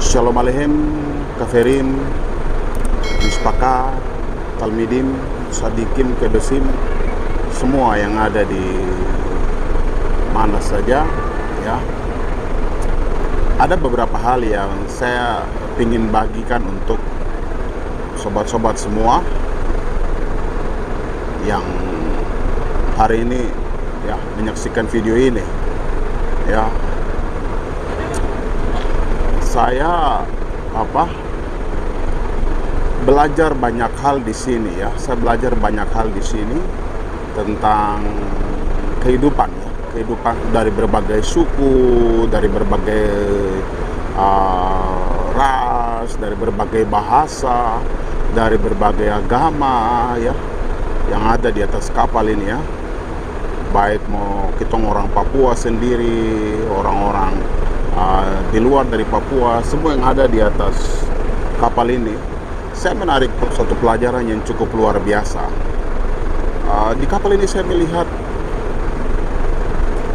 Shalom Aleichem, Kaferim, Mispaka, Talmidim, Sadikim, Kebesim, semua yang ada di mana saja, ya. Ada beberapa hal yang saya ingin bagikan untuk sobat-sobat semua yang hari ini ya menyaksikan video ini, ya. Saya belajar banyak hal di sini, ya. Saya belajar banyak hal di sini tentang kehidupan, ya. Kehidupan dari berbagai suku, dari berbagai ras, dari berbagai bahasa, dari berbagai agama, ya, yang ada di atas kapal ini, ya. Baik mau kita orang Papua sendiri, orang-orang di luar dari Papua, semua yang ada di atas kapal ini, saya menarik suatu pelajaran yang cukup luar biasa. Di kapal ini saya melihat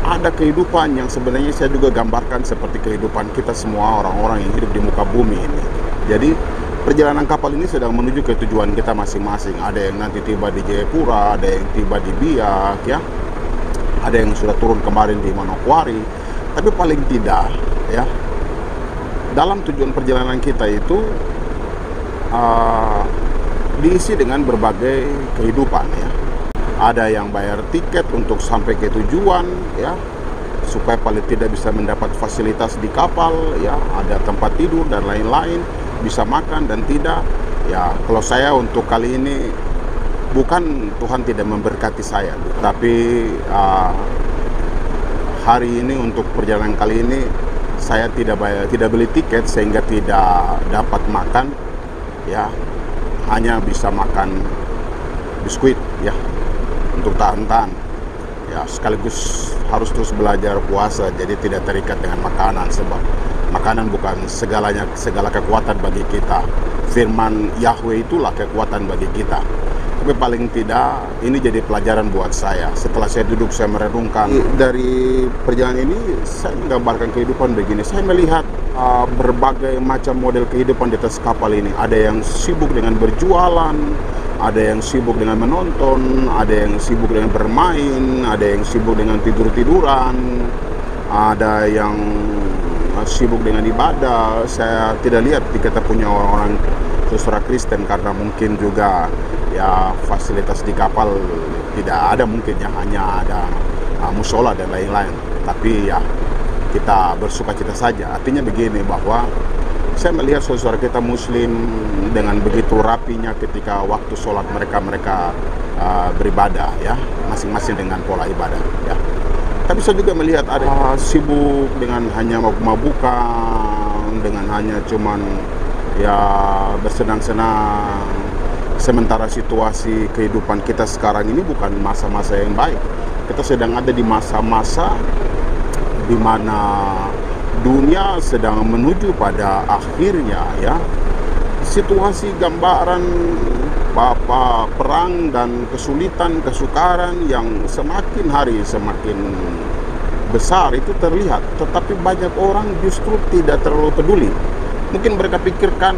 ada kehidupan yang sebenarnya saya juga gambarkan seperti kehidupan kita semua orang-orang yang hidup di muka bumi ini. Jadi perjalanan kapal ini sedang menuju ke tujuan kita masing-masing. Ada yang nanti tiba di Jayapura, ada yang tiba di Biak, ya. Ada yang sudah turun kemarin di Manokwari. Tapi paling tidak, ya, dalam tujuan perjalanan kita itu diisi dengan berbagai kehidupan, ya. Ada yang bayar tiket untuk sampai ke tujuan, ya, supaya paling tidak bisa mendapat fasilitas di kapal, ya. Ada tempat tidur dan lain-lain, bisa makan dan tidak. Ya, kalau saya untuk kali ini, bukan Tuhan tidak memberkati saya, tapi hari ini untuk perjalanan kali ini saya tidak beli tiket sehingga tidak dapat makan, ya, hanya bisa makan biskuit, ya, untuk tahan-tahan, ya, sekaligus harus terus belajar puasa, jadi tidak terikat dengan makanan, sebab makanan bukan segala kekuatan bagi kita. Firman Yahweh itulah kekuatan bagi kita. Tapi paling tidak ini jadi pelajaran buat saya. Setelah saya duduk, saya merenungkan dari perjalanan ini, saya menggambarkan kehidupan begini. Saya melihat berbagai macam model kehidupan di atas kapal ini. Ada yang sibuk dengan berjualan, ada yang sibuk dengan menonton, ada yang sibuk dengan bermain, ada yang sibuk dengan tidur-tiduran, ada yang sibuk dengan ibadah. Saya tidak lihat di kita punya orang-orang saudara Kristen karena mungkin juga ya fasilitas di kapal tidak ada, mungkin ya hanya ada musola dan lain-lain. Tapi ya kita bersuka cita saja. Artinya begini, bahwa saya melihat saudara kita Muslim dengan begitu rapinya ketika waktu sholat mereka beribadah, ya, masing-masing dengan pola ibadah, ya. Tapi saya juga melihat ada sibuk dengan hanya mabuk-mabukan, dengan hanya cuman ya bersenang-senang. Sementara situasi kehidupan kita sekarang ini bukan masa-masa yang baik. Kita sedang ada di masa-masa di mana dunia sedang menuju pada akhirnya, ya. Situasi gambaran perang dan kesulitan, kesukaran yang semakin hari semakin besar itu terlihat. Tetapi banyak orang justru tidak terlalu peduli. Mungkin mereka pikirkan,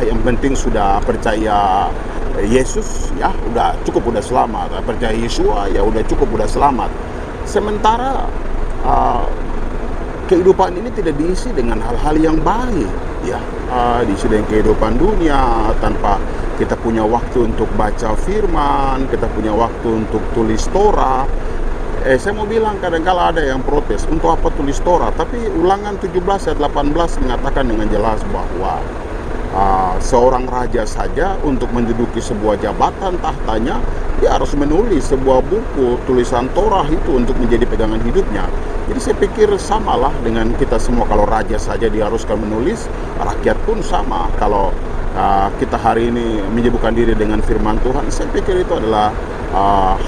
yang penting sudah percaya Yesus, ya udah cukup, udah selamat. Percaya Yesua, ya udah cukup, udah selamat. Sementara kehidupan ini tidak diisi dengan hal-hal yang baik, ya. Diisi dengan kehidupan dunia tanpa kita punya waktu untuk baca firman, kita punya waktu untuk tulis Torah. Saya mau bilang, kadang-kala ada yang protes, untuk apa tulis Torah? Tapi Ulangan 17 ayat 18 mengatakan dengan jelas bahwa seorang raja saja untuk menduduki sebuah jabatan tahtanya, dia harus menulis sebuah buku tulisan Torah itu untuk menjadi pegangan hidupnya. Jadi saya pikir samalah dengan kita semua. Kalau raja saja diharuskan menulis, rakyat pun sama. Kalau kita hari ini menyibukkan diri dengan firman Tuhan, saya pikir itu adalah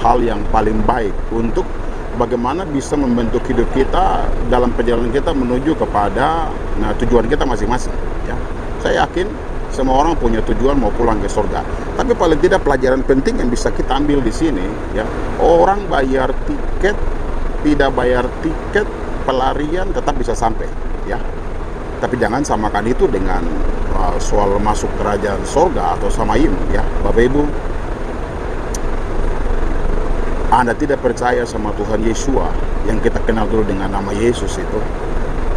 hal yang paling baik untuk bagaimana bisa membentuk hidup kita dalam perjalanan kita menuju kepada tujuan kita masing-masing, ya. Saya yakin semua orang punya tujuan mau pulang ke surga. Tapi paling tidak pelajaran penting yang bisa kita ambil di sini, ya. Orang bayar tiket, tidak bayar tiket, pelarian tetap bisa sampai, ya. Tapi jangan samakan itu dengan soal masuk kerajaan sorga atau samaim, ya Bapak Ibu. Anda tidak percaya sama Tuhan Yesua yang kita kenal dulu dengan nama Yesus itu,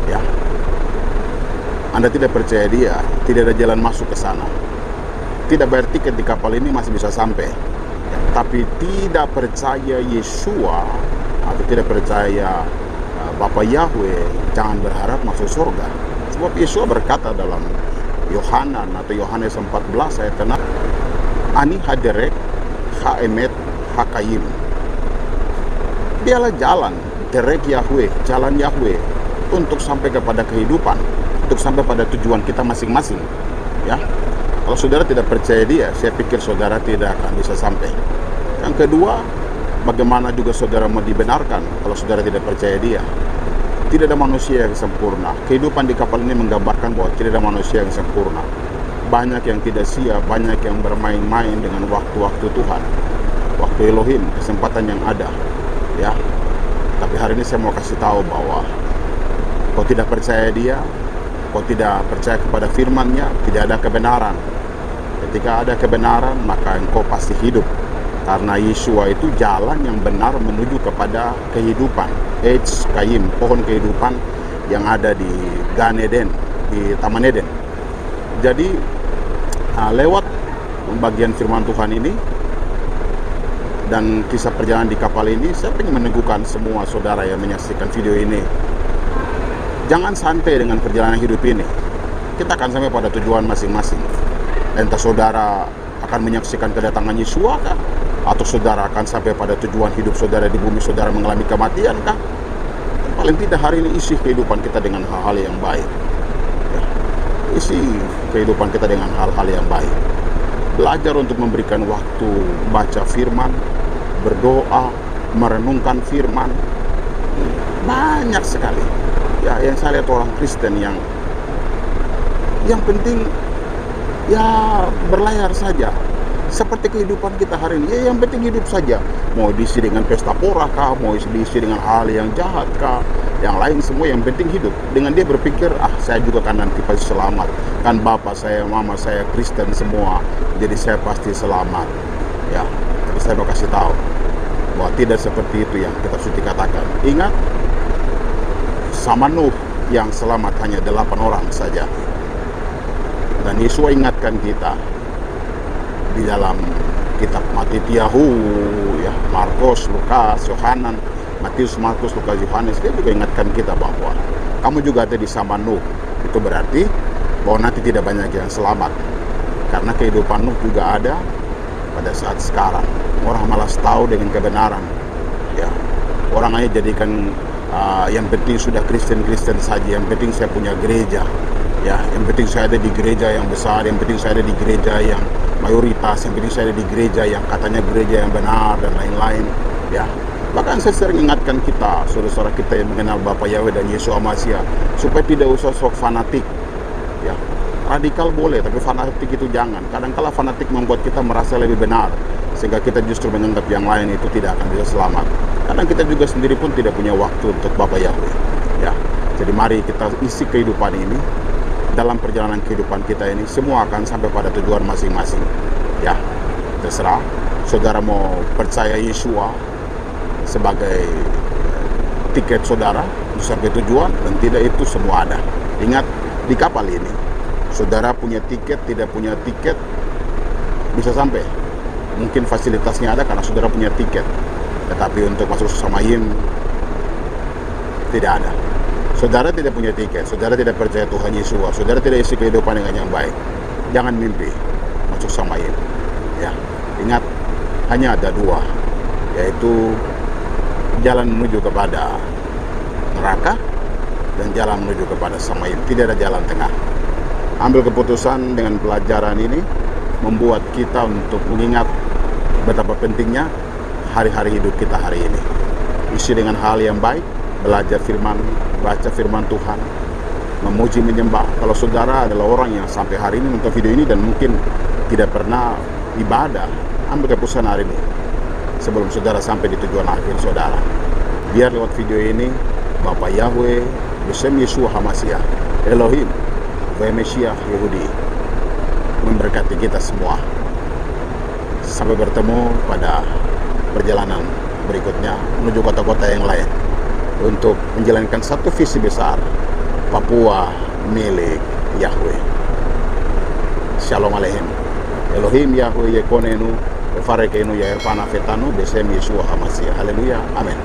ya. Anda tidak percaya Dia, tidak ada jalan masuk ke sana. Tidak bayar tiket di kapal ini masih bisa sampai. Ya, tapi tidak percaya Yesua atau tidak percaya Bapa Yahweh, jangan berharap masuk surga. Sebab Yesua berkata dalam Yohanan atau Yohanes 14 ayat 6, Ani haderek haemet hakayim. Dialah jalan, derek Yahweh, jalan Yahweh untuk sampai kepada kehidupan, untuk sampai pada tujuan kita masing-masing. Ya, kalau saudara tidak percaya Dia, saya pikir saudara tidak akan bisa sampai. Yang kedua, bagaimana juga saudara mau dibenarkan kalau saudara tidak percaya Dia? Tidak ada manusia yang sempurna. Kehidupan di kapal ini menggambarkan bahwa tidak ada manusia yang sempurna. Banyak yang tidak siap, banyak yang bermain-main dengan waktu-waktu Tuhan, waktu Elohim, kesempatan yang ada. Ya, tapi hari ini saya mau kasih tahu bahwa kau tidak percaya Dia, kau tidak percaya kepada firman-Nya, tidak ada kebenaran. Ketika ada kebenaran, maka engkau pasti hidup. Karena Yesua itu jalan yang benar menuju kepada kehidupan. Eitz Kayim, pohon kehidupan yang ada di Gan Eden, di Taman Eden. Jadi lewat bagian firman Tuhan ini dan kisah perjalanan di kapal ini, saya ingin meneguhkan semua saudara yang menyaksikan video ini. Jangan santai dengan perjalanan hidup ini. Kita akan sampai pada tujuan masing-masing. Entah saudara akan menyaksikan kedatangan Yesua kah? Atau saudara akan sampai pada tujuan hidup saudara di bumi saudara mengalami kematian kah? Paling tidak hari ini isi kehidupan kita dengan hal-hal yang baik, ya. Isi kehidupan kita dengan hal-hal yang baik. Belajar untuk memberikan waktu baca firman, berdoa, merenungkan firman. Banyak sekali, ya, yang saya lihat orang Kristen yang penting ya berlayar saja. Seperti kehidupan kita hari ini, ya yang penting hidup saja. Mau diisi dengan pesta pora kah, mau diisi dengan hal yang jahat kah, yang lain semua yang penting hidup. Dengan dia berpikir, saya juga kan nanti pasti selamat. Kan bapak saya, mama saya Kristen semua, jadi saya pasti selamat. Ya, tapi saya mau kasih tahu bahwa tidak seperti itu yang kita suci katakan. Ingat, sama Nuh yang selamat hanya 8 orang saja. Dan Yesus ingatkan kita di dalam kitab Matius, ya, Markus, Lukas, Yohanan, Matius, Markus, Lukas, Yohanes, dia juga ingatkan kita bahwa kamu juga ada di zaman Nuh. Itu berarti bahwa nanti tidak banyak yang selamat, karena kehidupan Nuh juga ada pada saat sekarang. Orang malas tahu dengan kebenaran, ya. Orang hanya jadikan yang penting sudah Kristen saja, yang penting saya punya gereja, ya, yang penting saya ada di gereja yang besar, yang penting saya ada di gereja yang mayoritas, yang penting saya ada di gereja yang katanya gereja yang benar dan lain-lain, ya. Bahkan saya sering ingatkan kita, saudara-saudara kita yang mengenal Bapa Yahweh dan Yesus Amasya, supaya tidak usah sok fanatik, ya. Radikal boleh, tapi fanatik itu jangan. Kadang-kala fanatik membuat kita merasa lebih benar, sehingga kita justru menganggap yang lain itu tidak akan bisa selamat. Kadang kita juga sendiri pun tidak punya waktu untuk Bapa Yahweh, ya. Jadi mari kita isi kehidupan ini. Dalam perjalanan kehidupan kita ini, semua akan sampai pada tujuan masing-masing, ya. Terserah saudara mau percaya Yesua sebagai tiket saudara untuk sampai tujuan, dan tidak, itu semua ada. Ingat, di kapal ini saudara punya tiket, tidak punya tiket bisa sampai. Mungkin fasilitasnya ada karena saudara punya tiket, tetapi untuk masuk Samayim tidak ada. Saudara tidak punya tiket, saudara tidak percaya Tuhan Yesus, saudara tidak isi kehidupan dengan yang baik. Jangan mimpi masuk Samayim, ya. Ingat, hanya ada dua, yaitu jalan menuju kepada neraka dan jalan menuju kepada Samayim. Tidak ada jalan tengah. Ambil keputusan dengan pelajaran ini, membuat kita untuk mengingat betapa pentingnya hari-hari hidup kita hari ini. Isi dengan hal yang baik, belajar firman, baca firman Tuhan, memuji, menyembah. Kalau saudara adalah orang yang sampai hari ini menonton video ini dan mungkin tidak pernah ibadah, ambil keputusan hari ini sebelum saudara sampai di tujuan akhir saudara. Biar lewat video ini Bapak Yahweh, Besem Yeshua Hamasya, Elohim, Mesias Yehudi, memberkati kita semua. Sampai bertemu pada perjalanan berikutnya menuju kota-kota yang lain untuk menjalankan satu visi besar, Papua milik Yahweh. Shalom Aleichem. Elohim Yahweh Yekonenu, Farekenu Yairpana Fetanu, Besem Yeshua HaMashiach. Haleluya. Amin.